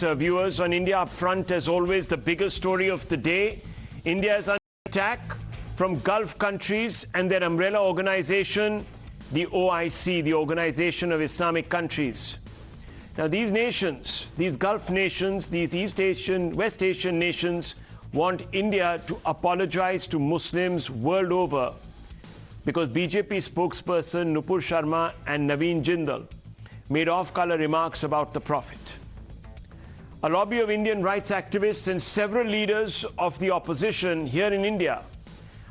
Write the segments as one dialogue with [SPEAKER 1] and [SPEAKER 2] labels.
[SPEAKER 1] Thanks, viewers. On India Upfront, as always, the biggest story of the day. India is under attack from Gulf countries and their umbrella organization, the OIC, the Organization of Islamic Countries. Now, these nations, these Gulf nations, these East Asian, West Asian nations want India to apologize to Muslims world over because BJP spokesperson Nupur Sharma and Naveen Jindal made off-color remarks about the Prophet. A lobby of Indian rights activists and several leaders of the opposition here in India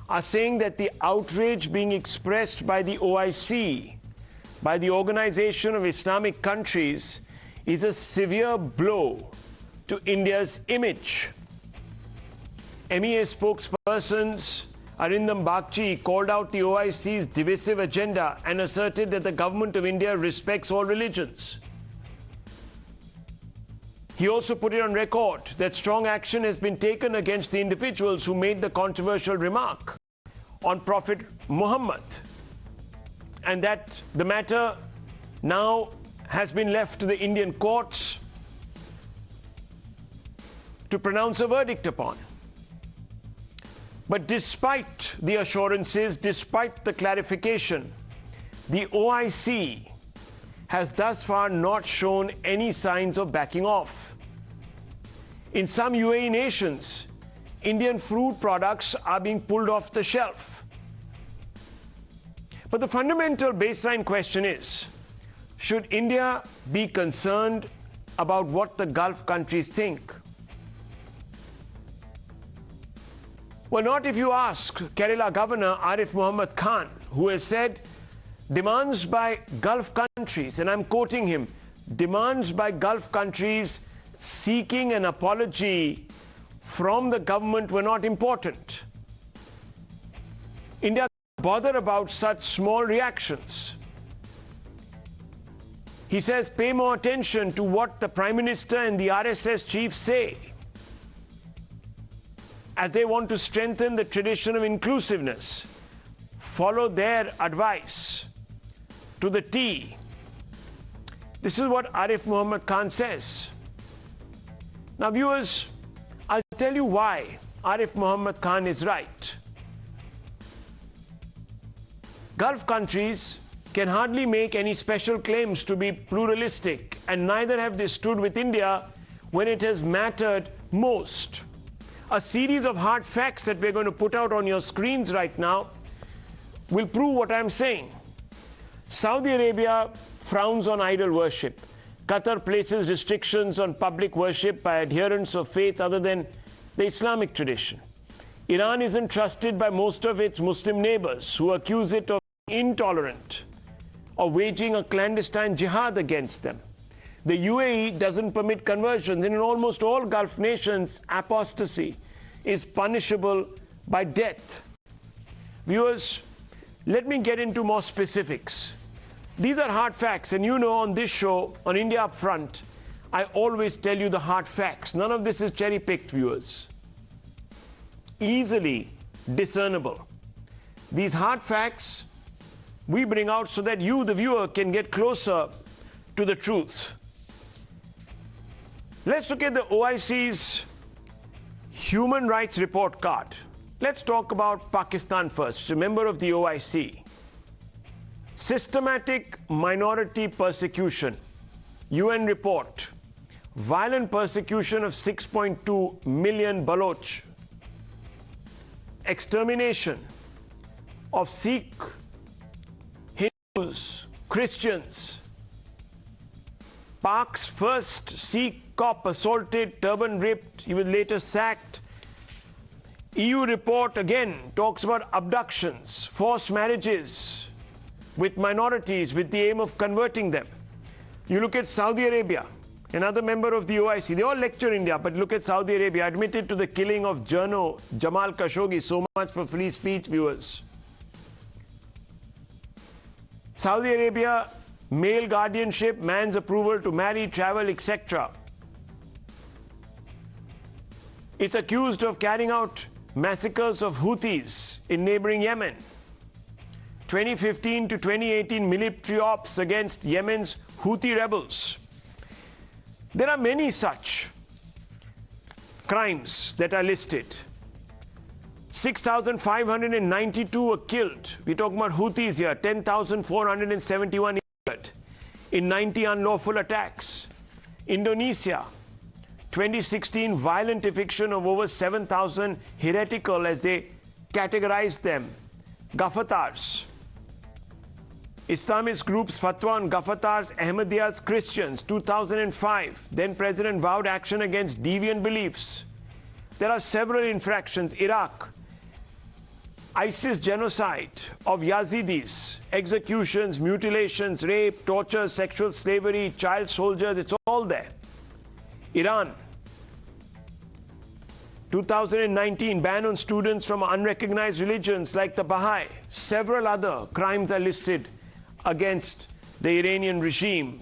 [SPEAKER 1] are saying that the outrage being expressed by the OIC, by the Organization of Islamic Countries, is a severe blow to India's image. MEA spokespersons Arindam Bagchi called out the OIC's divisive agenda and asserted that the government of India respects all religions. He also put it on record that strong action has been taken against the individuals who made the controversial remark on Prophet Muhammad, and that the matter now has been left to the Indian courts to pronounce a verdict upon. But despite the assurances, despite the clarification, the OIC has thus far not shown any signs of backing off. In some UAE nations, Indian fruit products are being pulled off the shelf. But the fundamental baseline question is, should India be concerned about what the Gulf countries think? Well, not if you ask Kerala Governor Arif Muhammad Khan, who has said demands by Gulf countries, and I'm quoting him, demands by Gulf countries seeking an apology from the government were not important. India doesn't bother about such small reactions. He says, pay more attention to what the Prime Minister and the RSS chief say, as they want to strengthen the tradition of inclusiveness. Follow their advice to the T. This is what Arif Muhammad Khan says. Now, viewers, I'll tell you why Arif Muhammad Khan is right. Gulf countries can hardly make any special claims to be pluralistic, and neither have they stood with India when it has mattered most. A series of hard facts that we're going to put out on your screens right now will prove what I'm saying. Saudi Arabia frowns on idol worship. Qatar places restrictions on public worship by adherents of faith other than the Islamic tradition. Iran isn't trusted by most of its Muslim neighbors, who accuse it of being intolerant or waging a clandestine jihad against them. The UAE doesn't permit conversions, and in almost all Gulf nations, apostasy is punishable by death. Viewers, let me get into more specifics. These are hard facts, and you know on this show, on India Upfront, I always tell you the hard facts. None of this is cherry-picked, viewers. Easily discernible. These hard facts we bring out so that you, the viewer, can get closer to the truth. Let's look at the OIC's Human Rights Report Card. Let's talk about Pakistan first, a member of the OIC. Systematic minority persecution. UN report. Violent persecution of 6.2 million Baloch. Extermination of Sikh, Hindus, Christians. Pak's first Sikh cop assaulted, turban ripped, he was later sacked. EU report again talks about abductions, forced marriages with minorities with the aim of converting them. You look at Saudi Arabia, another member of the OIC. They all lecture India, but look at Saudi Arabia, admitted to the killing of journal Jamal Khashoggi. So much for free speech, viewers. Saudi Arabia, male guardianship, man's approval to marry, travel, etc. It's accused of carrying out massacres of Houthis in neighboring Yemen. 2015 to 2018 military ops against Yemen's Houthi rebels. There are many such crimes that are listed. 6,592 were killed. We're talking about Houthis here. 10,471 injured in 90 unlawful attacks. Indonesia, 2016 violent eviction of over 7,000 heretical, as they categorized them, Ghafatars. Islamist groups fatwa on Ghafatars, Ahmadiyas, Christians, 2005. Then President vowed action against deviant beliefs. There are several infractions. Iraq, ISIS genocide of Yazidis, executions, mutilations, rape, torture, sexual slavery, child soldiers, it's all there. Iran, 2019, ban on students from unrecognized religions like the Baha'i. Several other crimes are listed against the Iranian regime.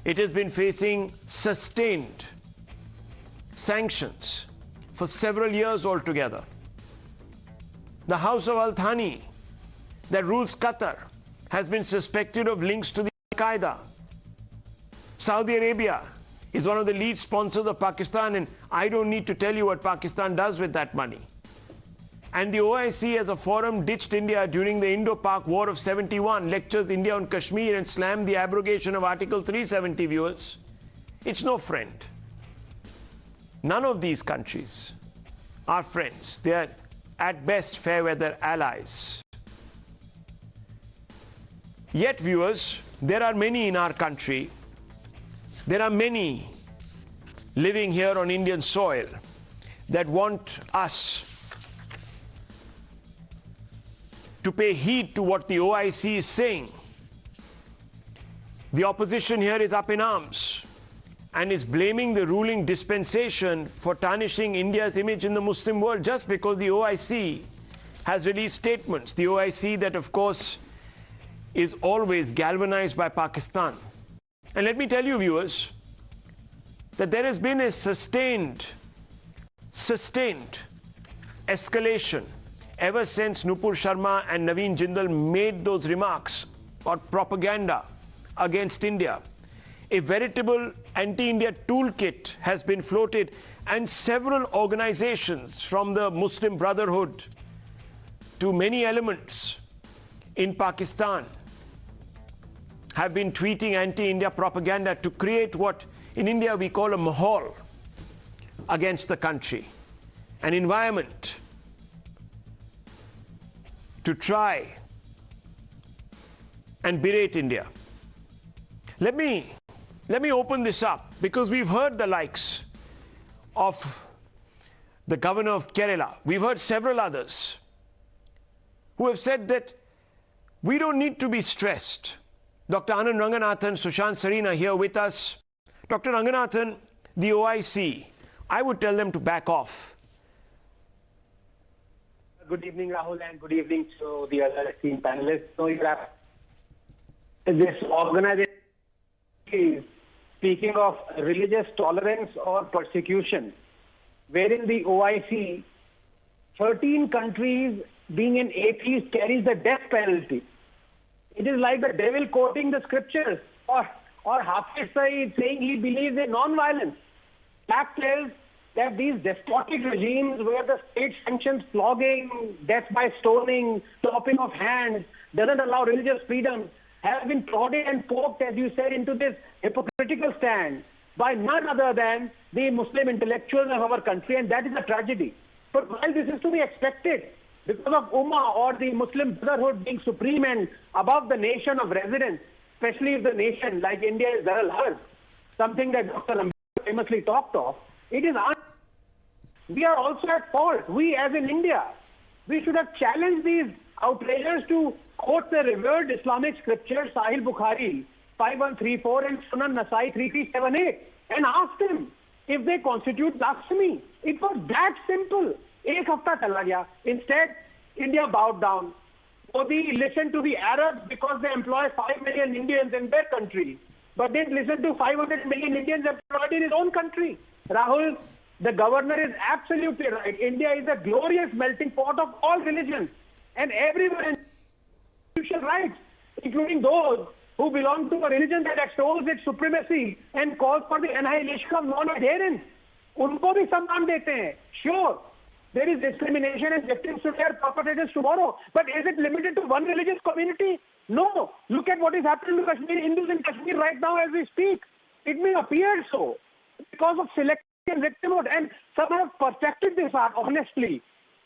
[SPEAKER 1] It has been facing sustained sanctions for several years altogether. The House of Al Thani that rules Qatar has been suspected of links to the Al-Qaeda. Saudi Arabia is one of the lead sponsors of Pakistan, and I don't need to tell you what Pakistan does with that money. And the OIC as a forum ditched India during the Indo-Pak War of 71, lectures India on Kashmir and slammed the abrogation of Article 370, viewers. It's no friend. None of these countries are friends. They are at best fair weather allies. Yet, viewers, there are many in our country. There are many living here on Indian soil that want us to pay heed to what the OIC is saying. The opposition here is up in arms and is blaming the ruling dispensation for tarnishing India's image in the Muslim world just because the OIC has released statements. The OIC that, of course, is always galvanized by Pakistan. And let me tell you, viewers, that there has been a sustained escalation ever since Nupur Sharma and Naveen Jindal made those remarks or propaganda against India. A veritable anti-India toolkit has been floated, and several organizations from the Muslim Brotherhood to many elements in Pakistan have been tweeting anti-India propaganda to create what in India we call a mahal against the country, an environment to try and berate India. Let me open this up, because we've heard the likes of the governor of Kerala. We've heard several others who have said that we don't need to be stressed. Dr. Anand Ranganathan, Sushant Sarina here with us. Dr. Ranganathan, the OIC, I would tell them to back off.
[SPEAKER 2] Good evening, Rahul, and good evening to the other esteemed panelists. So, this organization is speaking of religious tolerance or persecution, wherein the OIC, 13 countries being an atheist, carries the death penalty. It is like the devil quoting the scriptures, or Hafiz Saeed saying he believes in non-violence. Fact is that these despotic regimes where the state sanctions flogging, death by stoning, chopping of hands, doesn't allow religious freedom, have been prodded and poked, as you said, into this hypocritical stand by none other than the Muslim intellectuals of our country, and that is a tragedy. But while this is to be expected, because of Ummah or the Muslim Brotherhood being supreme and above the nation of residents, especially if the nation like India is Dar al-Harb, something that Dr. Ambedkar famously talked of, it is we are also at fault. We, as in India, we should have challenged these outrageous to quote the revered Islamic scriptures, Sahih al-Bukhari 5134 and Sunan Nasai 3378, and asked them if they constitute blasphemy. It was that simple. Ek hafta chala gaya. Instead, India bowed down. Modi listened to the Arabs because they employ 5 million Indians in their country, but didn't listen to 500 million Indians employed in his own country. Rahul, the governor is absolutely right. India is a glorious melting pot of all religions, and everyone has constitutional rights, including those who belong to a religion that extols its supremacy and calls for the annihilation of non-adherents. Unko bhi samman dete hain. Sure, there is discrimination and victims today are perpetrators tomorrow. But is it limited to one religious community? No. Look at what is happening to Kashmiri Hindus in Kashmir right now as we speak. It may appear so because of selective victimhood, and some have perfected this art honestly.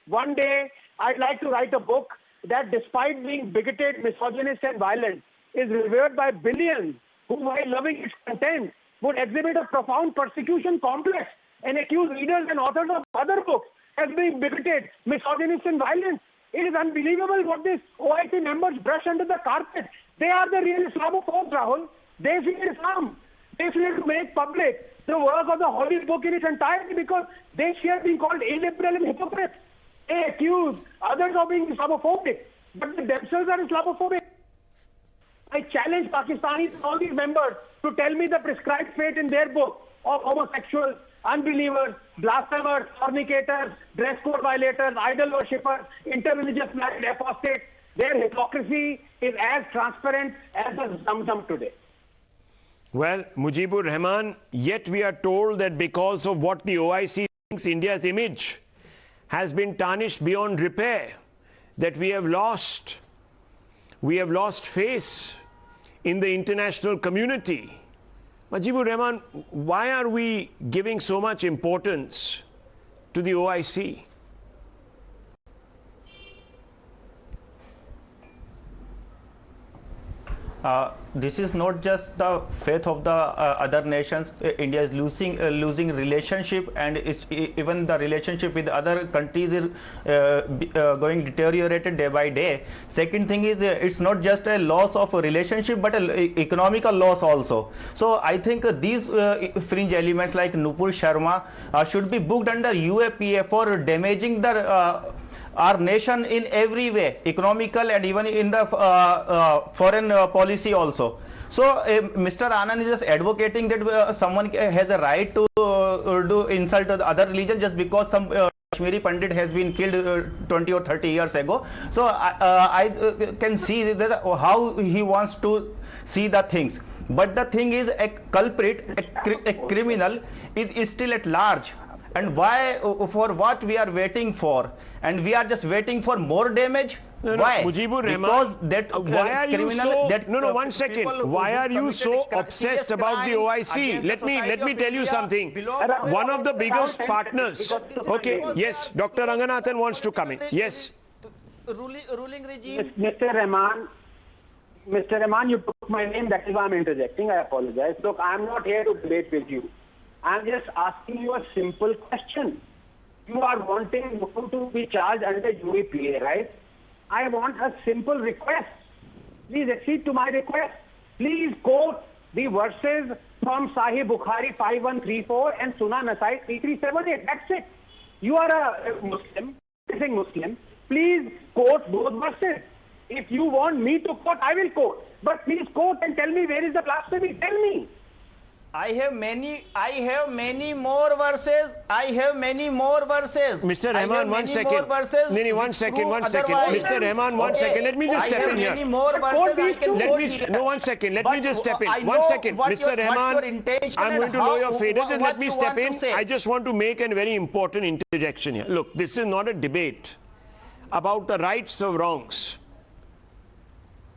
[SPEAKER 2] One day, I'd like to write a book that, despite being bigoted, misogynist and violent, is revered by billions who, while loving its content, would exhibit a profound persecution complex and accuse readers and authors of other books as being bigoted, misogynist and violent. It is unbelievable what these OIC members brush under the carpet. They are the real Islamophobes, Rahul. They fear Islam. They fear to make public the work of the holy book in its entirety because they fear being called illiberal and hypocrites. They accuse others of being Islamophobic, but they themselves are Islamophobic. I challenge Pakistanis and all these members to tell me the prescribed fate in their book of homosexuals, unbelievers, blasphemers, fornicators, dress code violators, idol worshippers, interreligious married apostates. Their hypocrisy is as transparent as the Zamzam today.
[SPEAKER 1] Well, Mujeeb Ur Rehman, yet we are told that because of what the OIC thinks, India's image has been tarnished beyond repair, that we have lost face in the international community. Mujeeb Ur Rehman, why are we giving so much importance to the OIC?
[SPEAKER 3] This is not just the faith of the other nations. India is losing relationship, and even the relationship with other countries is going deteriorated day by day. Second thing is it's not just a loss of a relationship but an economical loss also. So I think these fringe elements like Nupur Sharma should be booked under UAPA for damaging the our nation in every way, economical and even in the foreign policy also. So Mr. Anand is just advocating that someone has a right to do insult to the other religion just because some Kashmiri Pandit has been killed 20 or 30 years ago. So I can see that how he wants to see the things. But the thing is, a culprit, a criminal is still at large. And why, for what we are waiting for? And we are just waiting for more damage? Why?
[SPEAKER 1] Mujeeb Ur Rehman,
[SPEAKER 3] because that
[SPEAKER 1] why are you so,
[SPEAKER 3] that,
[SPEAKER 1] no, 1 second. Why are you so obsessed about the OIC? Let me tell you something. One of the biggest partners. Okay, yes, Dr. Ranganathan wants to come in. Yes.
[SPEAKER 3] Ruling regime.
[SPEAKER 2] Mr. Rehman, you took my name. That is why I'm interjecting. I apologize. Look, I'm not here to debate with you. I'm just asking you a simple question. You are wanting Nupur to be charged under UAPA, right? I want a simple request. Please accede to my request. Please quote the verses from Sahih Bukhari 5134 and Sunan 3378. That's it. You are a Muslim. Please quote those verses. If you want me to quote, I will quote. But please quote and tell me where is the blasphemy. Tell me.
[SPEAKER 3] I have many more verses.
[SPEAKER 1] Mr. Rehman, 1 second. No, 1 second. Mr. Rehman, 1 second. Let me just step in here. No, 1 second. Let me just step in. 1 second. Mr. Rehman, I'm going to know your fate. Just let me step in. I just want to make a very important interjection here. Look, this is not a debate about the rights or wrongs.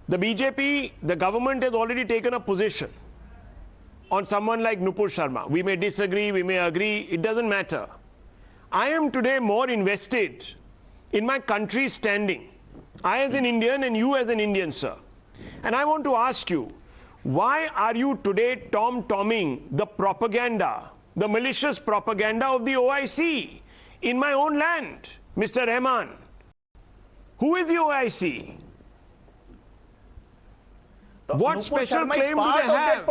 [SPEAKER 1] The BJP, the government has already taken a position on someone like Nupur Sharma. We may disagree, we may agree, it doesn't matter. I am today more invested in my country's standing. I as an Indian and you as an Indian, sir. And I want to ask you, why are you today tom-tomming the propaganda, the malicious propaganda of the OIC in my own land, Mr. Rehman? Who is the OIC? What special claim do they have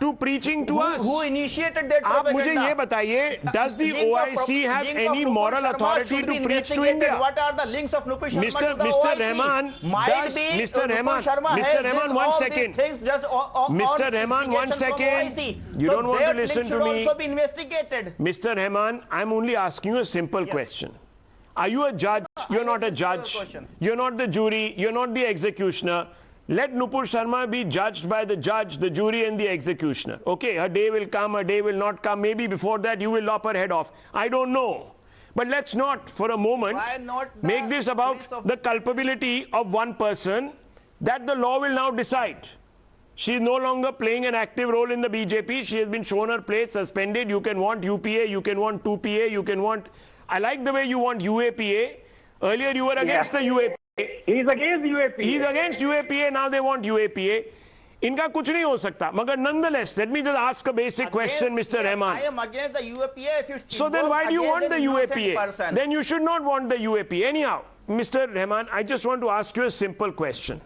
[SPEAKER 1] to preaching to us?
[SPEAKER 3] Who initiated that propaganda?
[SPEAKER 1] आप मुझे ये बताइए, does the OIC have any moral authority to preach to India?
[SPEAKER 3] What are the links of Nupur Sharma to the
[SPEAKER 1] Mr.
[SPEAKER 3] OIC?
[SPEAKER 1] Rehman, Mr. Rehman, 1 second. Mr. Rehman, 1 second. You don't want to listen to me.
[SPEAKER 3] Also be investigated.
[SPEAKER 1] Mr. Rehman, I'm only asking you a simple question. Are you a judge? You're not a judge. You're not the jury. You're not the executioner. Let Nupur Sharma be judged by the judge, the jury and the executioner. Okay, her day will come, her day will not come. Maybe before that you will lop her head off. I don't know. But let's not for a moment make this about the culpability of one person that the law will now decide. She is no longer playing an active role in the BJP. She has been shown her place, suspended. You can want UPA, you can want 2PA, you can want... I like the way you want UAPA. Earlier you were against the UAPA.
[SPEAKER 2] He's against UAPA.
[SPEAKER 1] He's against UAPA, now they want UAPA. इनका कुछ नहीं हो सकता. मगर nonetheless, let me just ask a basic question, Mr. Rehman.
[SPEAKER 3] I am against the UAPA if it's
[SPEAKER 1] So then why do you want the UAPA?
[SPEAKER 3] Person.
[SPEAKER 1] Then you should not want the UAPA. Anyhow, Mr. Rehman, I just want to ask you a simple question.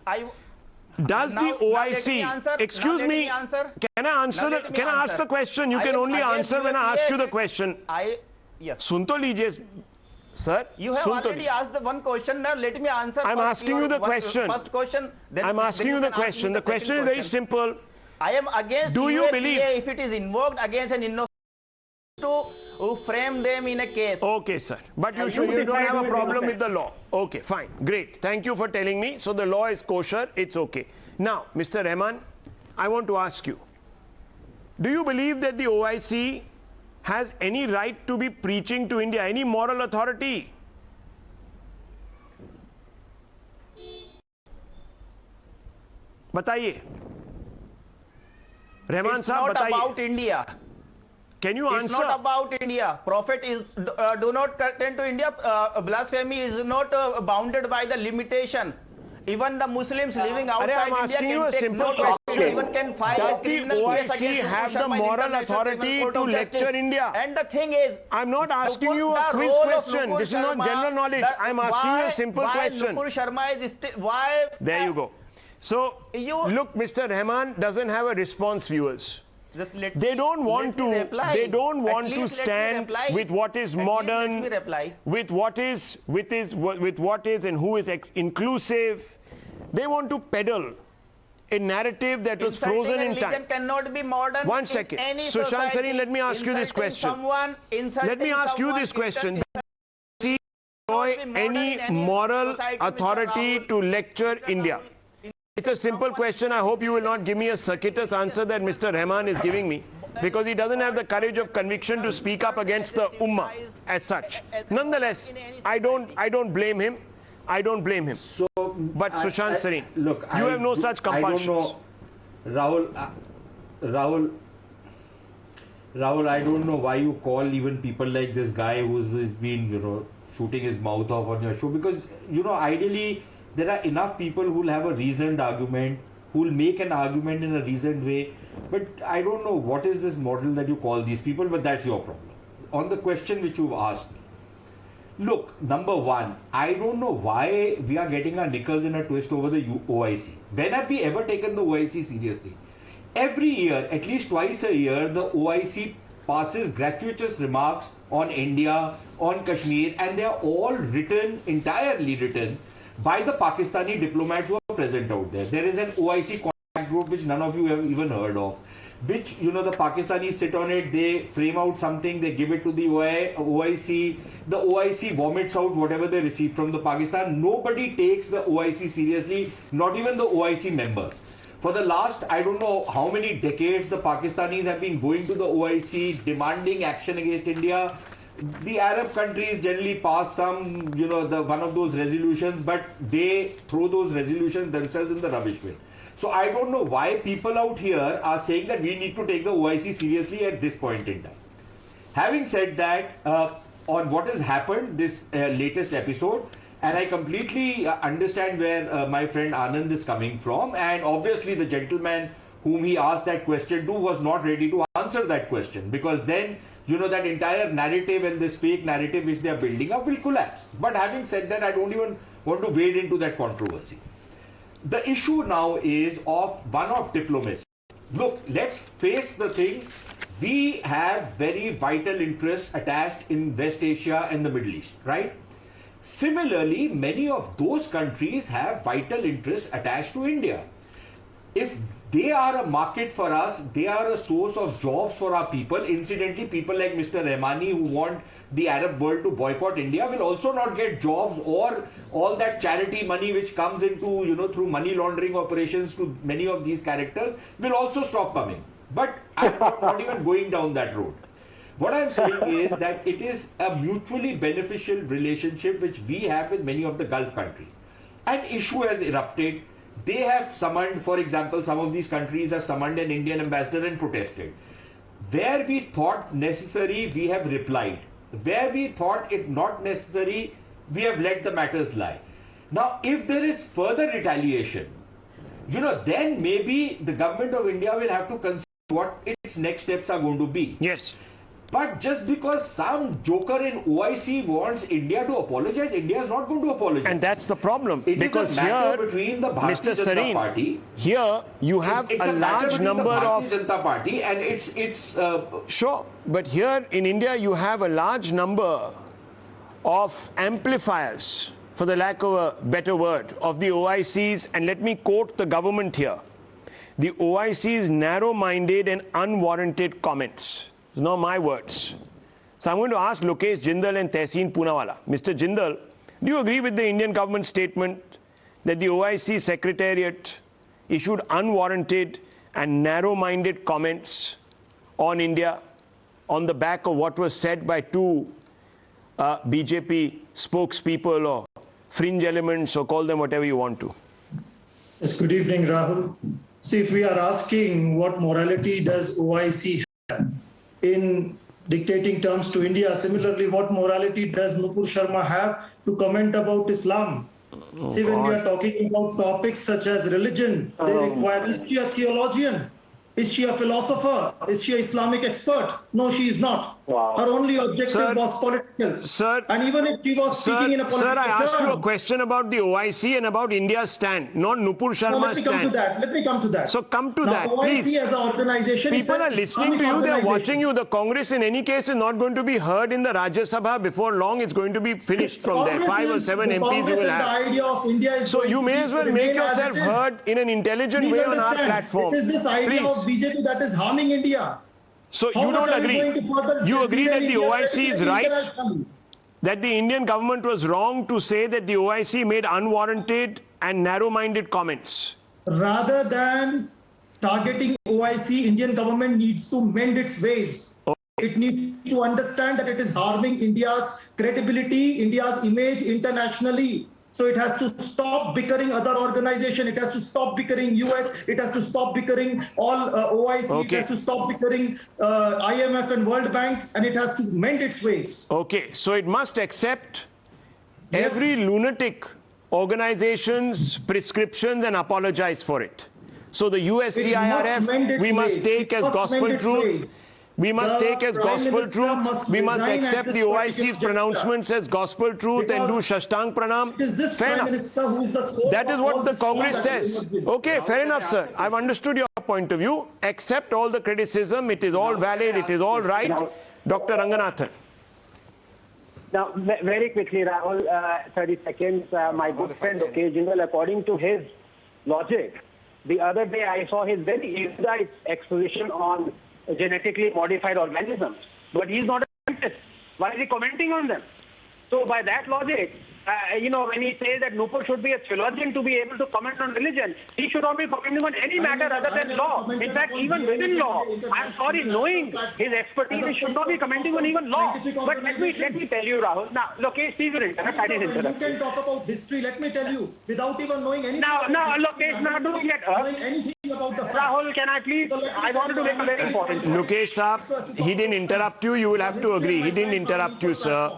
[SPEAKER 1] Does the OIC, excuse me, can I answer can I ask the question? You can only answer when I ask you the question.
[SPEAKER 3] Yes.
[SPEAKER 1] सुन तो लीजिए. Sir,
[SPEAKER 3] you have already asked the one question. Now let me answer.
[SPEAKER 1] I'm asking you the question.
[SPEAKER 3] First question.
[SPEAKER 1] I'm asking you the question. The question is very simple.
[SPEAKER 3] I am against
[SPEAKER 1] Do you believe
[SPEAKER 3] if it is invoked against an innocent to frame them in a case?
[SPEAKER 1] Okay, sir. But you don't have a problem with the law. Okay, fine. Great. Thank you for telling me. So the law is kosher. It's okay. Now, Mr. Rehman, I want to ask you. Do you believe that the OIC has any right to be preaching to India, any moral authority? बताइए. Rehman साहब बताइए.
[SPEAKER 3] It's not about India.
[SPEAKER 1] Can you answer?
[SPEAKER 3] It's not about India. Prophet is do not attend to India. Blasphemy is not bounded by the limitation. Even the Muslims living outside India can take no question. Even can file
[SPEAKER 1] Does
[SPEAKER 3] a
[SPEAKER 1] the
[SPEAKER 3] criminal case
[SPEAKER 1] OIC
[SPEAKER 3] against
[SPEAKER 1] have the
[SPEAKER 3] Sharma in
[SPEAKER 1] moral
[SPEAKER 3] International
[SPEAKER 1] authority
[SPEAKER 3] Criminal Court
[SPEAKER 1] to
[SPEAKER 3] of
[SPEAKER 1] lecture
[SPEAKER 3] Justice?
[SPEAKER 1] India?
[SPEAKER 3] And the thing is,
[SPEAKER 1] I'm not asking you a quiz question. This is not general knowledge. I'm asking you a simple question.
[SPEAKER 3] Nupur Sharma is why?
[SPEAKER 1] There you go. So, look, Mr. Rehman doesn't have a response, viewers. They don't want to stand with what is modern, with what is and who is inclusive. They want to peddle a narrative that was frozen in time.
[SPEAKER 3] Cannot be modern.
[SPEAKER 1] One second. Sushant Sarin, let me ask you this question. Let me ask you this question. Does he enjoy any moral authority to lecture India? It's a simple question. I hope you will not give me a circuitous answer that Mr. Rehman is giving me, because he doesn't have the courage of conviction to speak up against the Ummah as such. Nonetheless, I don't blame him. I don't blame him.
[SPEAKER 4] So,
[SPEAKER 1] but Sushant Sarin,
[SPEAKER 4] look,
[SPEAKER 1] you have no such compulsions.
[SPEAKER 4] I don't know, Rahul, I don't know why you call even people like this guy who's been, shooting his mouth off on your show, because, ideally, there are enough people who will have a reasoned argument, who will make an argument in a reasoned way. But I don't know what is this model that you call these people, but that's your problem. On the question which you've asked me. Look, number one, I don't know why we are getting our knickers in a twist over the OIC. When have we ever taken the OIC seriously? Every year, at least twice a year, the OIC passes gratuitous remarks on India, on Kashmir, and they are all written, entirely written, by the Pakistani diplomats who are present out there. There is an OIC contact group which none of you have even heard of, which, the Pakistanis sit on it, they frame out something, they give it to the OIC, the OIC vomits out whatever they receive from the Pakistan. Nobody takes the OIC seriously, not even the OIC members. For the last, I don't know how many decades, the Pakistanis have been going to the OIC, demanding action against India. The Arab countries generally pass some, one of those resolutions, but they throw those resolutions themselves in the rubbish bin. So I don't know why people out here are saying that we need to take the OIC seriously at this point in time. Having said that, on what has happened this latest episode, and I completely understand where my friend Anand is coming from, and obviously the gentleman whom he asked that question to was not ready to answer that question, because then that entire narrative and this fake narrative which they are building up will collapse. But having said that, I don't even want to wade into that controversy. The issue now is one of diplomacy. Look, let's face the thing. We have very vital interests attached in West Asia and the Middle East, right? Similarly, many of those countries have vital interests attached to India. If they are a market for us. They are a source of jobs for our people. Incidentally, people like Mr. Rehmani who want the Arab world to boycott India will also not get jobs, or all that charity money which comes into, through money laundering operations to many of these characters will also stop coming. But I'm not even going down that road. What I'm saying is that it is a mutually beneficial relationship which we have with many of the Gulf countries. An issue has erupted. They have summoned, for example, some of these countries have summoned an Indian ambassador and protested. Where we thought necessary, we have replied. Where we thought it not necessary, we have let the matters lie. Now, if there is further retaliation, then maybe the government of India will have to consider what its next steps are going to be.
[SPEAKER 1] Yes.
[SPEAKER 4] But just because some joker in OIC wants India to apologize, India is not going to apologize.
[SPEAKER 1] And that's the problem.
[SPEAKER 4] It
[SPEAKER 1] because
[SPEAKER 4] is a matter
[SPEAKER 1] here,
[SPEAKER 4] between the
[SPEAKER 1] Mr.
[SPEAKER 4] Bharatiya Janata
[SPEAKER 1] Sareen,
[SPEAKER 4] Party.
[SPEAKER 1] Here you have
[SPEAKER 4] It's
[SPEAKER 1] a large number of...
[SPEAKER 4] the Bharatiya Janata Party and it's
[SPEAKER 1] Sure, but here in India you have a large number of amplifiers, for the lack of a better word, of the OICs, and let me quote the government here. The OIC's narrow-minded and unwarranted comments. It's not my words. So I'm going to ask Lokesh Jindal and Tehseen Poonawala. Mr. Jindal, do you agree with the Indian government statement that the OIC Secretariat issued unwarranted and narrow-minded comments on India on the back of what was said by two BJP spokespeople or fringe elements, or call them whatever you want to?
[SPEAKER 5] Yes, good evening, Rahul. See, if we are asking what morality does OIC have in dictating terms to India, similarly, what morality does Nupur Sharma have to comment about Islam? See, when we are talking about topics such as religion, they require, is she a theologian? Is she a philosopher? Is she an Islamic expert? No, she is not.
[SPEAKER 2] Wow.
[SPEAKER 5] Her only objective was political.
[SPEAKER 1] Sir,
[SPEAKER 5] and even if she was speaking in a political
[SPEAKER 1] Sir, I asked you a
[SPEAKER 5] term,
[SPEAKER 1] question about the OIC and about India's stand, not Nupur Sharma's stand.
[SPEAKER 5] Let me come to that.
[SPEAKER 1] So come to
[SPEAKER 5] now,
[SPEAKER 1] that,
[SPEAKER 5] OIC
[SPEAKER 1] please.
[SPEAKER 5] as an organization,
[SPEAKER 1] People are listening to you, they are watching you. The Congress in any case is not going to be heard in the Rajya Sabha before long. It's going to be finished from there. 5 or 7 MPs you will have.
[SPEAKER 5] The idea of India is
[SPEAKER 1] so you may as well make yourself heard in an intelligent way on our platform.
[SPEAKER 5] It is this idea of BJP that is harming India.
[SPEAKER 1] So you don't agree? You agree that the OIC is right? That the Indian government was wrong to say that the OIC made unwarranted and narrow-minded comments?
[SPEAKER 5] Rather than targeting OIC, Indian government needs to mend its ways.
[SPEAKER 1] Okay.
[SPEAKER 5] It needs to understand that it is harming India's credibility, India's image internationally. So it has to stop bickering other organizations. It has to stop bickering US. It has to stop bickering all OIC.
[SPEAKER 1] Okay.
[SPEAKER 5] It has to stop bickering IMF and World Bank. And it has to mend its ways.
[SPEAKER 1] Okay, so it must accept every lunatic organization's prescriptions and apologize for it. So the USCIRF, we must take as gospel truth. We must take as gospel truth. We must accept the OIC's pronouncements as gospel truth and do Shashtang Pranam. Fair enough. That is what the Congress says. Okay, fair enough, sir. I've understood your point of view. Accept all the criticism. It is all valid. It is all right. Dr. Ranganathan.
[SPEAKER 2] Now, very quickly, Rahul, 30 seconds. My good friend Lokesh Jindal, according to his logic, the other day I saw his very erudite exposition on genetically modified organisms, but he's not a scientist. Why is he commenting on them? So by that logic, when he says that Nupur should be a theologian to be able to comment on religion, he should not be commenting on any matter other than law. In fact, even within law, I'm sorry, knowing his expertise, he should not be commenting on even law. But let me tell you, Rahul. Now, Lokesh, please interrupt. I didn't interrupt.
[SPEAKER 5] You can talk about history. Let me tell you, without even knowing anything.
[SPEAKER 2] Now, Lokesh, now do get
[SPEAKER 5] knowing anything about the facts.
[SPEAKER 2] Rahul, can I please? I wanted to make a very important point.
[SPEAKER 1] Lokesh Saab, he didn't interrupt you. You will have to agree. He didn't interrupt you, sir.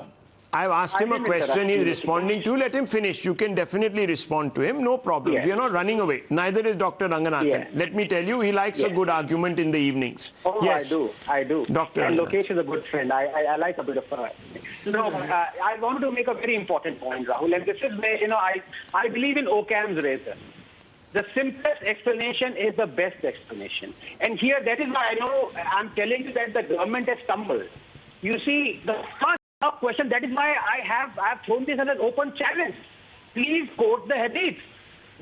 [SPEAKER 1] I've asked him a question. He's responding to you. Let him finish. You can definitely respond to him. No problem.
[SPEAKER 2] Yes.
[SPEAKER 1] We are not running away. Neither is Dr. Ranganathan.
[SPEAKER 2] Yes.
[SPEAKER 1] Let me tell you, he likes a good argument in the evenings.
[SPEAKER 2] Oh,
[SPEAKER 1] yes.
[SPEAKER 2] I do.
[SPEAKER 1] Dr.
[SPEAKER 2] And
[SPEAKER 1] Ranganathan.
[SPEAKER 2] Lokesh is a good friend. I like a bit of I want to make a very important point, Rahul. And this is where, I believe in Occam's razor. The simplest explanation is the best explanation. And here, that is why I'm telling you that the government has stumbled. You see, the first question, that is why I have thrown this as an open challenge. Please quote the hadith.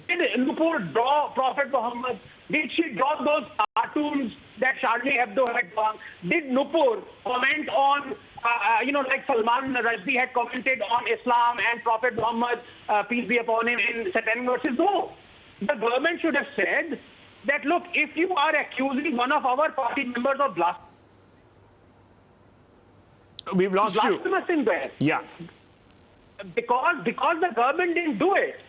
[SPEAKER 2] Did Nupur draw Prophet Muhammad Did she draw those cartoons that Charlie Hebdo had drawn? Did Nupur comment on, like Salman Rushdie had commented on Islam and Prophet Muhammad, peace be upon him, in satanic verses? No. The government should have said that, look, if you are accusing one of our party members of blasphemy,
[SPEAKER 1] we've lost you.
[SPEAKER 2] In there.
[SPEAKER 1] Yeah.
[SPEAKER 2] Because the government didn't do it,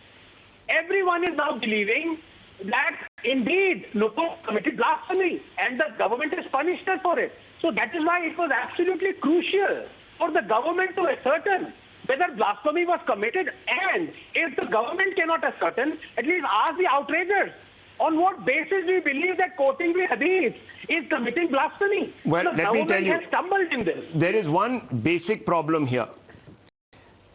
[SPEAKER 2] everyone is now believing that indeed Nupur committed blasphemy and the government has punished us for it. So that is why it was absolutely crucial for the government to ascertain whether blasphemy was committed, and if the government cannot ascertain, at least ask the outragers on what basis we believe that quoting the hadith is committing blasphemy.
[SPEAKER 1] Well,
[SPEAKER 2] the
[SPEAKER 1] let me tell you,
[SPEAKER 2] has stumbled in this.
[SPEAKER 1] There is one basic problem here.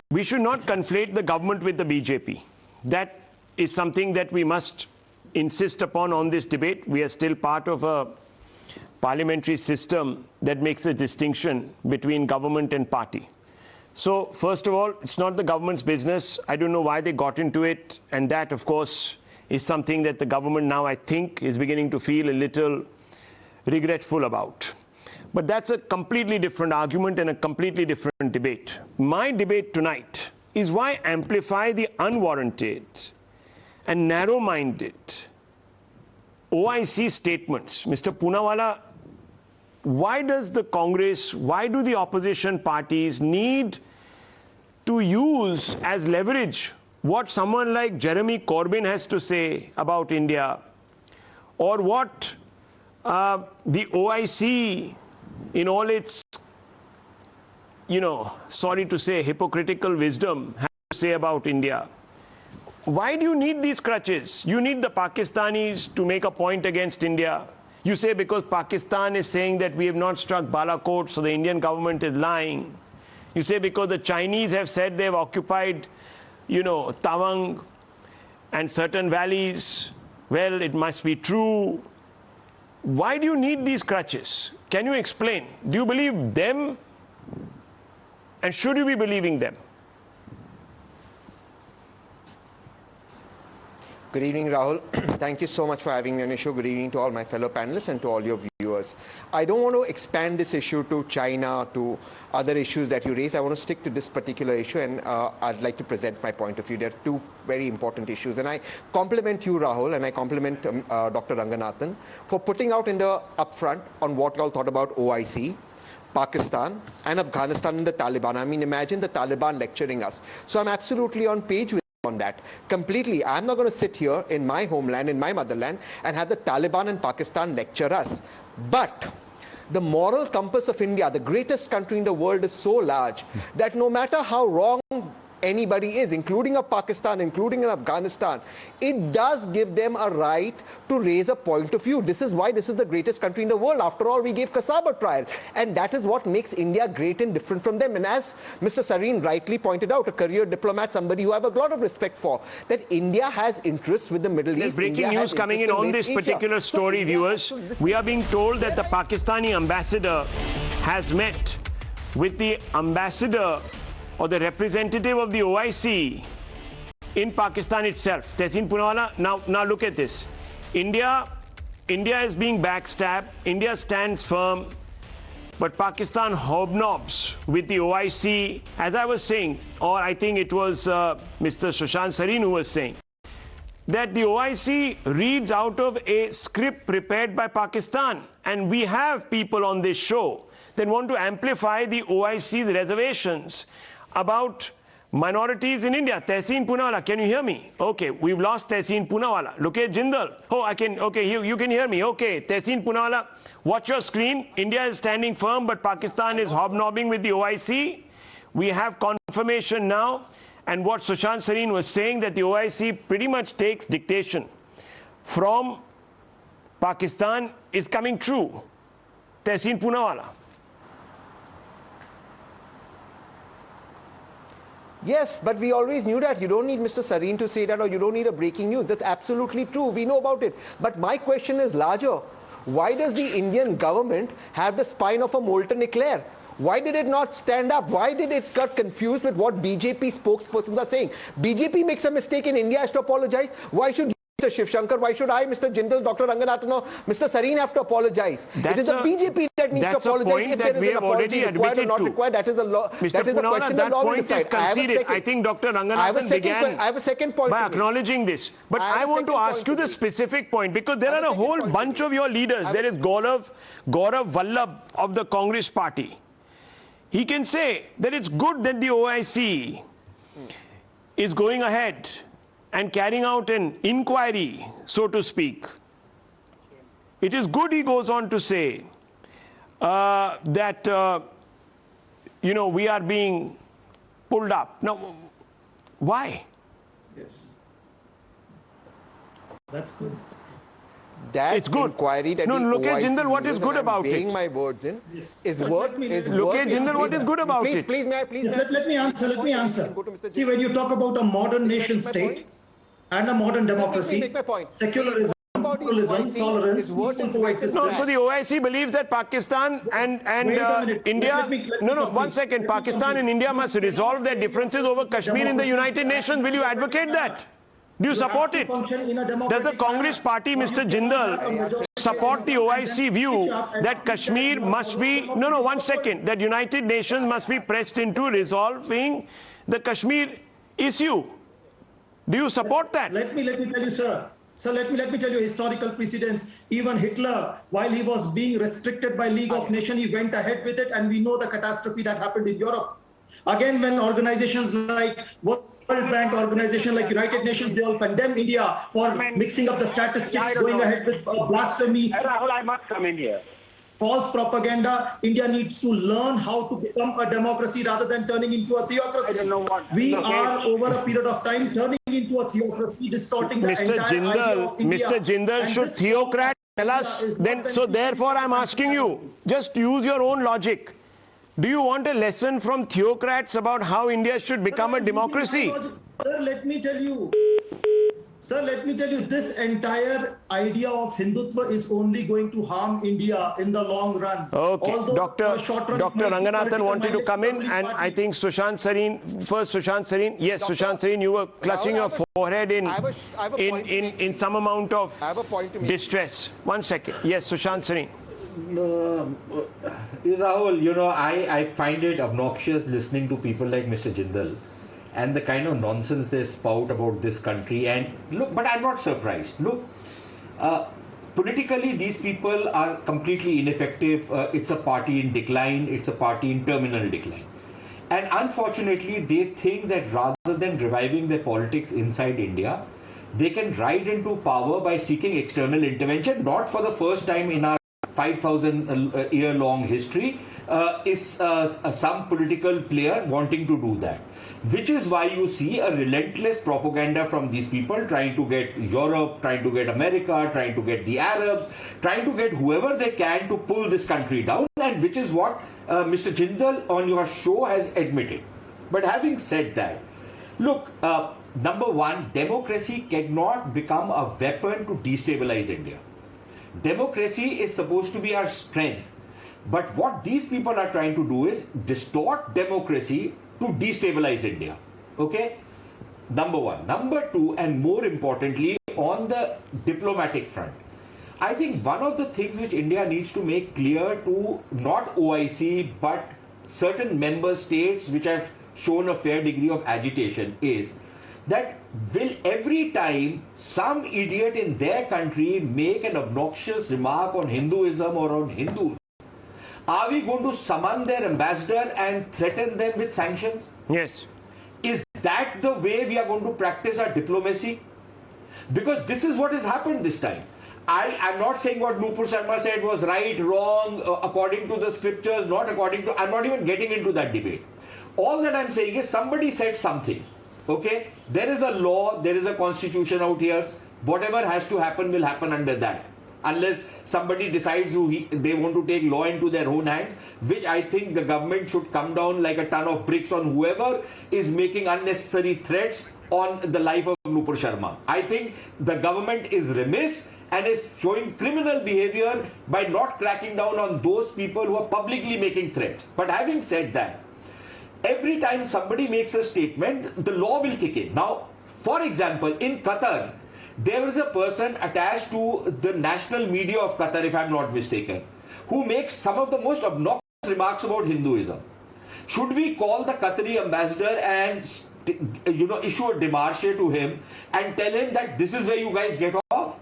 [SPEAKER 1] We should not conflate the government with the BJP. That is something that we must insist upon on this debate. We are still part of a parliamentary system that makes a distinction between government and party. So, first of all, it's not the government's business. I don't know why they got into it. And that, of course, is something that the government now, I think, is beginning to feel a little regretful about. But that's a completely different argument and a completely different debate. My debate tonight is why amplify the unwarranted and narrow-minded OIC statements. Mr. Poonawalla, why does the Congress, why do the opposition parties need to use as leverage what someone like Jeremy Corbyn has to say about India, or what the OIC in all its, sorry to say, hypocritical wisdom has to say about India? Why do you need these crutches? You need the Pakistanis to make a point against India. You say because Pakistan is saying that we have not struck Balakot, so the Indian government is lying. You say because the Chinese have said they've occupied, Tawang and certain valleys, well, it must be true. Why do you need these crutches? Can you explain? Do you believe them? And should you be believing them?
[SPEAKER 6] Good evening, Rahul. Thank you so much for having me on your show. Good evening to all my fellow panelists and to all your viewers. I don't want to expand this issue to China, to other issues that you raise. I want to stick to this particular issue, and I'd like to present my point of view. There are two very important issues, and I compliment you, Rahul, and I compliment Dr. Ranganathan for putting out in the upfront on what you all thought about OIC, Pakistan, and Afghanistan and the Taliban. I mean, imagine the Taliban lecturing us. So I'm absolutely on page with on that completely. I'm not going to sit here in my homeland, in my motherland, and have the Taliban and Pakistan lecture us. But the moral compass of India, the greatest country in the world, is so large that no matter how wrong anybody is, including a Pakistan, including an Afghanistan, it does give them a right to raise a point of view. This is why this is the greatest country in the world. After all, we gave Kasab a trial, and that is what makes India great and different from them. And as Mr. Sareen rightly pointed out, a career diplomat, somebody who I have a lot of respect for, that India has interests with the Middle East.
[SPEAKER 1] There's breaking news coming in on this particular story, viewers. We are being told that the Pakistani ambassador has met with the ambassador or the representative of the OIC in Pakistan itself. Tehseen Poonawalla, now look at this. India is being backstabbed. India stands firm, but Pakistan hobnobs with the OIC, as I was saying, or I think it was Mr. Sushant Sareen who was saying, that the OIC reads out of a script prepared by Pakistan. And we have people on this show that want to amplify the OIC's reservations about minorities in India. Tehseen Poonawalla, can you hear me? Okay, we've lost Tehseen Poonawalla. Look at Jindal. Oh, I can, okay, you can hear me. Okay, Tehseen Poonawalla, watch your screen. India is standing firm, but Pakistan is hobnobbing with the OIC. We have confirmation now. And what Sushant Sareen was saying, that the OIC pretty much takes dictation from Pakistan, is coming true. Tehseen Poonawalla.
[SPEAKER 6] Yes, but we always knew that. You don't need Mr. Sareen to say that, or you don't need a breaking news. That's absolutely true. We know about it. But my question is larger. Why does the Indian government have the spine of a molten eclair? Why did it not stand up? Why did it get confused with what BJP spokespersons are saying? BJP makes a mistake in India, has to apologize. Why should Mr. Shivashankar? Why should I, Mr. Jindal, Dr. Ranganathan, or Mr. Sareen have to apologize? It is the BJP that needs to apologize. If there is an apology required or not required, that is a law. That is a question the law will decide.
[SPEAKER 1] I think Dr. Ranganathan began
[SPEAKER 6] I have a second point
[SPEAKER 1] by acknowledging this. But I want to ask you the specific point, because there are a whole bunch of your leaders. There is Gaurav Vallabh of the Congress party. He can say that it's good that the OIC is going ahead and carrying out an inquiry, so to speak. It is good, he goes on to say, that, we are being pulled up. Now, why?
[SPEAKER 5] Yes. That's good.
[SPEAKER 6] That
[SPEAKER 1] it's good.
[SPEAKER 6] Inquiry that
[SPEAKER 1] Lokesh Jindal, what is good about it?
[SPEAKER 6] My words in is
[SPEAKER 1] work. Lokesh Jindal, what is good about it?
[SPEAKER 6] Please,
[SPEAKER 5] let me answer. See, when you talk about a modern nation state and a modern democracy, secularism, pluralism, tolerance, peaceful coexistence.
[SPEAKER 1] No, so the OIC believes that Pakistan and India. One second. Pakistan and India must resolve their differences over Kashmir in the United Nations. Will you advocate that? Do you support it? Does the Congress party, Mr. Jindal, support the OIC view that Kashmir must be, one second, that United Nations must be pressed into resolving the Kashmir issue? Do you support that?
[SPEAKER 5] Let me tell you, sir. So let me tell you historical precedents. Even Hitler, while he was being restricted by League of Nations, he went ahead with it, and we know the catastrophe that happened in Europe. Again, when organizations like World Bank, organization like United Nations, they all condemn India for mixing up the statistics, going ahead with blasphemy.
[SPEAKER 2] Rahul, I must come in here.
[SPEAKER 5] False propaganda. India needs to learn how to become a democracy rather than turning into a theocracy.
[SPEAKER 2] I don't know what.
[SPEAKER 5] We are, over a period of time, turning into a theocracy, distorting the entire idea of India.
[SPEAKER 1] Mr. Jindal, should theocrat tell us? Then, so therefore, I'm asking you, just use your own logic. Do you want a lesson from theocrats about how India should become a democracy?
[SPEAKER 5] Sir, let me tell you. Sir, let me tell you, this entire idea of Hindutva is only going to harm India in the long run.
[SPEAKER 1] Okay, Dr. Ranganathan wanted to come in, and
[SPEAKER 5] party.
[SPEAKER 1] I think Sushant Sareen, first Sushant Sareen. Yes, Sushant Sareen, you were clutching your forehead in some amount of distress. 1 second. Yes, Sushant Sareen.
[SPEAKER 4] Rahul, I find it obnoxious listening to people like Mr. Jindal and the kind of nonsense they spout about this country. And look, but I'm not surprised. Look, politically, these people are completely ineffective. It's a party in decline. It's a party in terminal decline. And unfortunately, they think that rather than reviving their politics inside India, they can ride into power by seeking external intervention. Not for the first time in our 5,000 year long history is some political player wanting to do that, which is why you see a relentless propaganda from these people trying to get Europe, trying to get America, trying to get the Arabs, trying to get whoever they can to pull this country down, and which is what Mr. Jindal on your show has admitted. But having said that, look, number one, democracy cannot become a weapon to destabilize India. Democracy is supposed to be our strength. But what these people are trying to do is distort democracy to destabilize India. Okay? Number one. Number two, and more importantly, on the diplomatic front, I think one of the things which India needs to make clear to not OIC but certain member states which have shown a fair degree of agitation is that will every time some idiot in their country make an obnoxious remark on Hinduism or on Hindus, are we going to summon their ambassador and threaten them with sanctions?
[SPEAKER 1] Yes.
[SPEAKER 4] Is that the way we are going to practice our diplomacy? Because this is what has happened this time. I'm not saying what Nupur Sharma said was right, wrong, according to the scriptures, not according to... I'm not even getting into that debate. All that I'm saying is somebody said something. Okay, there is a law, there is a constitution out here. Whatever has to happen will happen under that. Unless somebody decides they want to take law into their own hands, which I think the government should come down like a ton of bricks on whoever is making unnecessary threats on the life of Nupur Sharma. I think the government is remiss and is showing criminal behavior by not cracking down on those people who are publicly making threats. But having said that, every time somebody makes a statement, the law will kick in. Now, for example, in Qatar, there is a person attached to the national media of Qatar, if I'm not mistaken, who makes some of the most obnoxious remarks about Hinduism. Should we call the Qatari ambassador and issue a démarche to him and tell him that this is where you guys get off?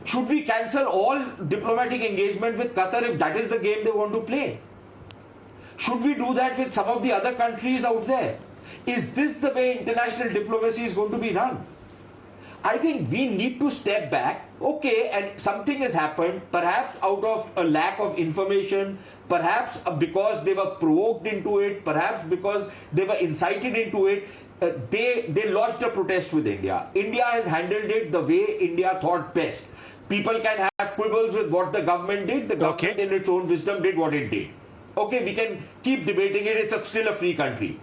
[SPEAKER 4] Should we cancel all diplomatic engagement with Qatar if that is the game they want to play? Should we do that with some of the other countries out there? Is this the way international diplomacy is going to be run? I think we need to step back. Okay, and something has happened, perhaps out of a lack of information, perhaps because they were provoked into it, perhaps because they were incited into it. They lodged a protest with India. India has handled it the way India thought best. People can have quibbles with what the government did. The government in its own wisdom did what it did. Okay, we can keep debating it. It's still a free country.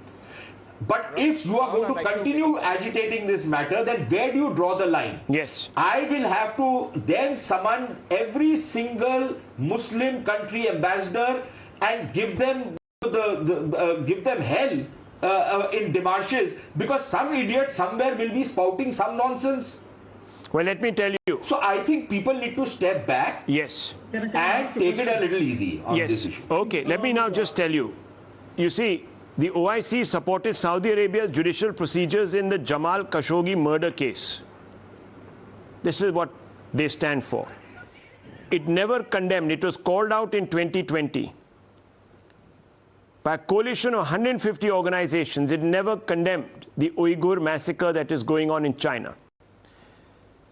[SPEAKER 4] But if you are going to continue agitating this matter, then where do you draw the line?
[SPEAKER 1] Yes.
[SPEAKER 4] I will have to then summon every single Muslim country ambassador and give them hell in démarches, because some idiot somewhere will be spouting some nonsense.
[SPEAKER 1] Well, let me tell you.
[SPEAKER 4] So I think people need to step back.
[SPEAKER 1] Yes.
[SPEAKER 4] And take it a little easy on this issue.
[SPEAKER 1] Okay, let me now just tell you. You see, the OIC supported Saudi Arabia's judicial procedures in the Jamal Khashoggi murder case. This is what they stand for. It never condemned. It was called out in 2020 by a coalition of 150 organizations. It never condemned the Uyghur massacre that is going on in China.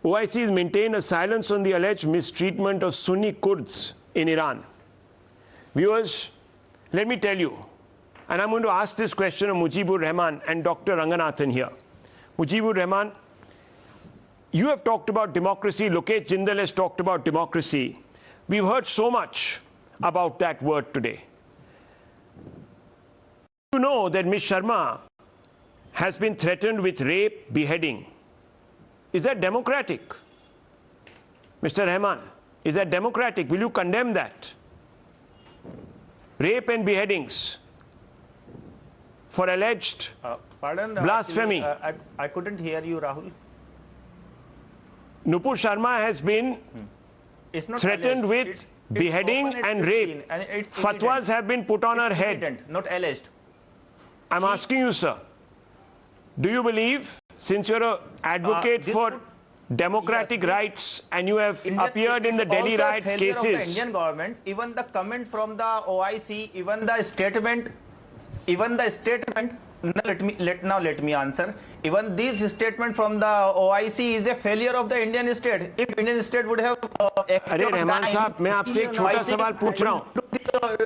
[SPEAKER 1] OIC has maintained a silence on the alleged mistreatment of Sunni Kurds in Iran. Viewers, let me tell you, and I'm going to ask this question of Mujeeb Ur Rehman and Dr. Ranganathan here. Mujeeb Ur Rehman, you have talked about democracy. Lokesh Jindal has talked about democracy. We've heard so much about that word today. You know that Ms. Sharma has been threatened with rape, beheading. Is that democratic? Mr. Rehman, is that democratic? Will you condemn that? Rape and beheadings for alleged blasphemy.
[SPEAKER 3] Actually, I couldn't hear you, Rahul.
[SPEAKER 1] Nupur Sharma has been threatened with
[SPEAKER 3] it's
[SPEAKER 1] beheading and rape.
[SPEAKER 3] And
[SPEAKER 1] Fatwas have been put on her head.
[SPEAKER 3] Not alleged.
[SPEAKER 1] I'm asking you, sir, do you believe, since you're an advocate for democratic rights and you have appeared in the Delhi riots cases?
[SPEAKER 3] Of the Indian government, even the comment from the OIC, even the statement, now let me answer. Even this statement from the OIC is a failure of the Indian state. If Indian state would have
[SPEAKER 1] अरे रहमान साहब, मैं आपसे एक छोटा सवाल पूछ रहा हूँ.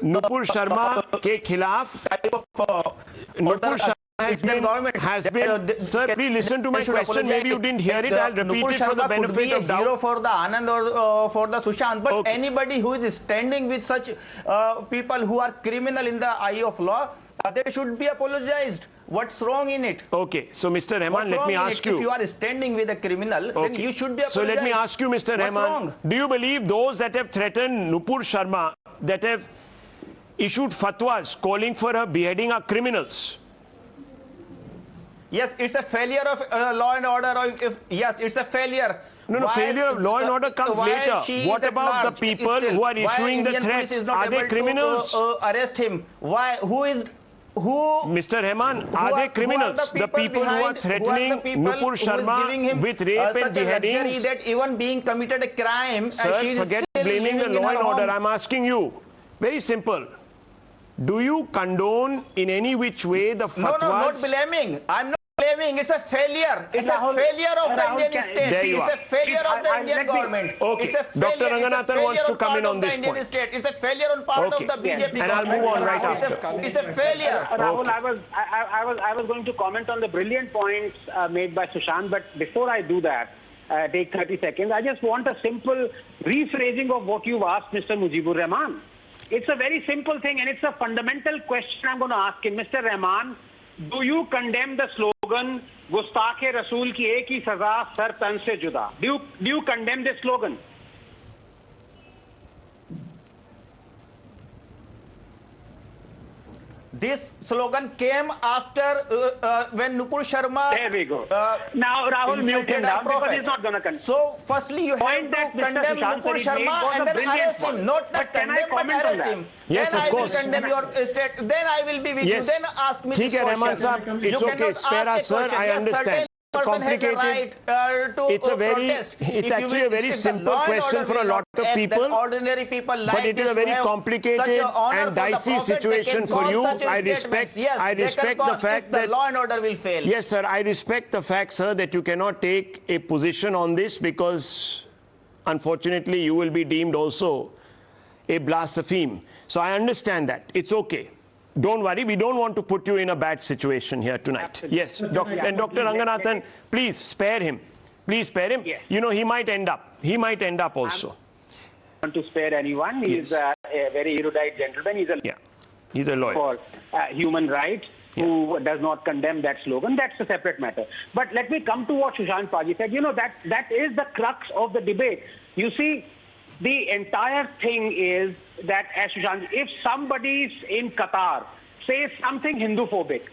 [SPEAKER 1] नुपुर शर्मा के खिलाफ Nupur Sharma has been, sir, please listen to my question. Maybe you didn't hear it. I'll repeat it for the benefit of doubt.
[SPEAKER 3] Hero for the Anand or for the Sushant, but anybody who is standing with such people who are criminal in the eye of law, they should be apologized. What's wrong in it?
[SPEAKER 1] Okay, so Mr. Rehman, let me ask you.
[SPEAKER 3] If you are standing with a criminal, then you should be apologized.
[SPEAKER 1] So let me ask you, Mr. Rehman, do you believe those that have threatened Nupur Sharma, that have issued fatwas calling for her beheading, are criminals?
[SPEAKER 3] Yes, it's a failure of law and order. Yes, it's a failure.
[SPEAKER 1] No, failure of law and order comes later. What about the people who are issuing the threats? Are they criminals?
[SPEAKER 3] Arrest him. Why?
[SPEAKER 1] Mr. Rehman, are they criminals? The people who are threatening Nupur Sharma with rape and beheadings?
[SPEAKER 3] That even being committed a crime.
[SPEAKER 1] Sir, forget blaming the law and order. I'm asking you. Very simple. Do you condone in any which way the fatwas?
[SPEAKER 3] No, not blaming. I'm not blaming. It's a failure. It's a failure of the Indian state. It's a failure of the Indian government.
[SPEAKER 1] Okay. Dr. Ranganathan wants to come in on this point.
[SPEAKER 3] It's a failure on part of the BJP
[SPEAKER 1] and I'll move on right after.
[SPEAKER 3] It's a failure.
[SPEAKER 2] Rahul, I was going to comment on the brilliant points made by Sushant, but before I do that, take 30 seconds. I just want a simple rephrasing of what you've asked Mr. Mujeeb Ur Rehman. It's a very simple thing, and it's a fundamental question I'm going to ask him. Mr. Rehman, do you condemn the slogan, Gustakhe Rasool ki ek hi saza, sar tan se juda? Do you condemn this slogan?
[SPEAKER 3] This slogan came after when Nupur Sharma.
[SPEAKER 2] There we go. Now Rahul, mute him down because he's not going to condemn.
[SPEAKER 3] So firstly you have to condemn Nupur Sharma and then arrest him. Not that condemn but arrest him.
[SPEAKER 1] Yes,
[SPEAKER 3] then
[SPEAKER 1] of course.
[SPEAKER 3] I will condemn your state. Then I will be with you. Then ask me this
[SPEAKER 1] ठीक है Rahman
[SPEAKER 3] question.
[SPEAKER 1] साहब, it's okay. Spare us, sir. I understand. Complicated. It's actually a very simple question for a lot of people,
[SPEAKER 3] ordinary people like
[SPEAKER 1] but it is a very complicated and dicey situation for you. I respect the fact that
[SPEAKER 3] law and order will fail.
[SPEAKER 1] Yes, sir. I respect the fact, sir, that you cannot take a position on this because, unfortunately, you will be deemed also a blaspheme. So I understand that. It's okay. Don't worry, we don't want to put you in a bad situation here tonight.
[SPEAKER 2] Absolutely.
[SPEAKER 1] Yes, and Dr. Ranganathan, please spare him. Please spare him.
[SPEAKER 2] Yes.
[SPEAKER 1] You know, he might end up also.
[SPEAKER 2] I don't want to spare anyone. He's a very erudite gentleman.
[SPEAKER 1] He's a lawyer.
[SPEAKER 2] For human rights who does not condemn that slogan. That's a separate matter. But let me come to what Sushant Paji said. You know, that is the crux of the debate. You see, the entire thing is that, as Sushant, if somebody in Qatar says something Hindu-phobic,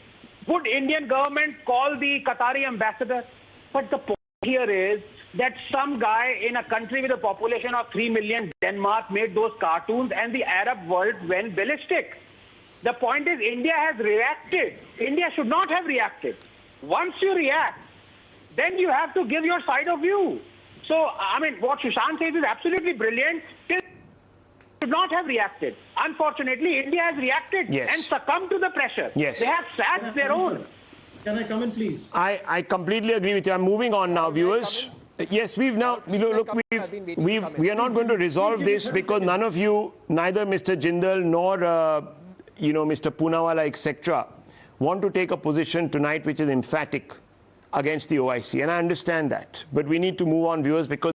[SPEAKER 2] would Indian government call the Qatari ambassador? But the point here is that some guy in a country with a population of 3 million, Denmark, made those cartoons and the Arab world went ballistic. The point is India has reacted. India should not have reacted. Once you react, then you have to give your side of view. So, I mean, what Sushant says is absolutely brilliant. They should not have reacted. Unfortunately, India has reacted and succumbed to the pressure.
[SPEAKER 1] Yes.
[SPEAKER 2] They have sat their own.
[SPEAKER 5] Can I come in, please?
[SPEAKER 1] I completely agree with you. I'm moving on now, viewers. Yes, we are not going to resolve this because none of you, neither Mr. Jindal nor Mr. Poonawalla, etc., want to take a position tonight which is emphatic against the OIC, and I understand that. But we need to move on, viewers, because